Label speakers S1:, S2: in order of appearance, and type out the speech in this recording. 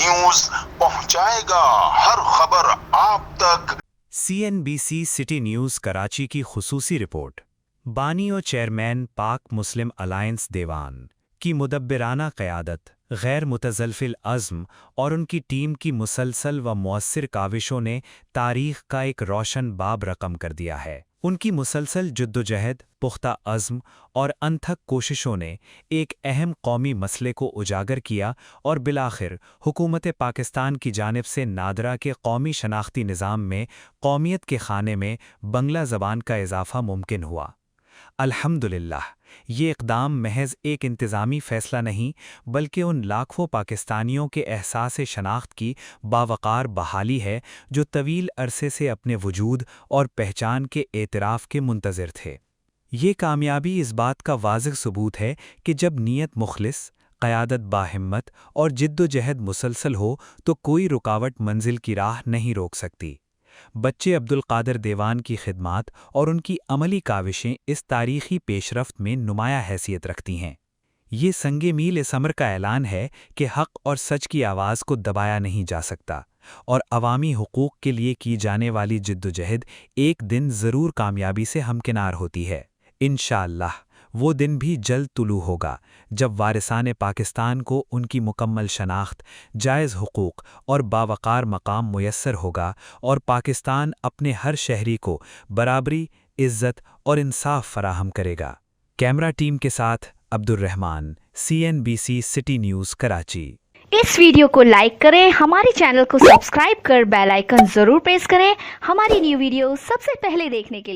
S1: News पहुंचाएगा हर खबर आप तक।
S2: CNBC सिटी न्यूज़ कराची की खुसूसी रिपोर्ट। बानी और चेयरमैन पाक मुस्लिम अलायंस देवान की मुदब्बिराना क़यादत, गैर मुतज़लफ़िल अज़्म और उनकी टीम की मुसलसल व मुअस्सिर काविशों ने तारीख़ का एक रोशन बाब रकम कर दिया है। उनकी मुसलसल जद्दोजहद, पुख्ता अज़्म और अनथक कोशिशों ने एक अहम कौमी मसले को उजागर किया और बिलाखिर हुकूमत पाकिस्तान की जानिब से नादरा के कौमी शनाख्ती निज़ाम में कौमियत के खाने में बंगला ज़बान का इजाफ़ा मुमकिन हुआ। अल्हम्दुलिल्लाह, ये इक़दाम महज एक इंतज़ामी फ़ैसला नहीं, बल्कि उन लाखों पाकिस्तानियों के एहसास शनाख्त की बावक़ार बहाली है जो तवील अरसे से अपने वजूद और पहचान के एतराफ़ के मुंतज़िर थे। ये कामयाबी इस बात का वाज़िह सबूत है कि जब नीयत मुखलिस, क़यादत बाहिम्मत और जिद्दोजहद मुसलसल हो तो कोई रुकावट मंजिल की राह नहीं रोक सकती। बच्चे अब्दुल क़ादिर देवान की खिदमात और उनकी अमली काविशें इस तारीख़ी पेशरफ्त में नुमाया हैसियत रखती हैं। ये संगे मील इस अमर का ऐलान है कि हक़ और सच की आवाज़ को दबाया नहीं जा सकता और अवामी हुकूक़ के लिए की जाने वाली जिद्दोजहद एक दिन ज़रूर कामयाबी से हमकिनार होती है। इंशाअल्लाह वो दिन भी जल्द तुलू होगा जब वारिसाने पाकिस्तान को उनकी मुकम्मल शनाख्त, जायज़ हुकूक़ और बावक़ार मकाम मुयस्सर होगा और पाकिस्तान अपने हर शहरी को बराबरी, इज़्ज़त और इंसाफ फराहम करेगा। कैमरा टीम के साथ Abdul Rahman, CNBC city news Karachi.
S3: इस वीडियो को लाइक करें, हमारे चैनल को सब्सक्राइब कर बेल आइकन ज़रूर प्रेस करें हमारी न्यू वीडियो सबसे पहले देखने के लिए।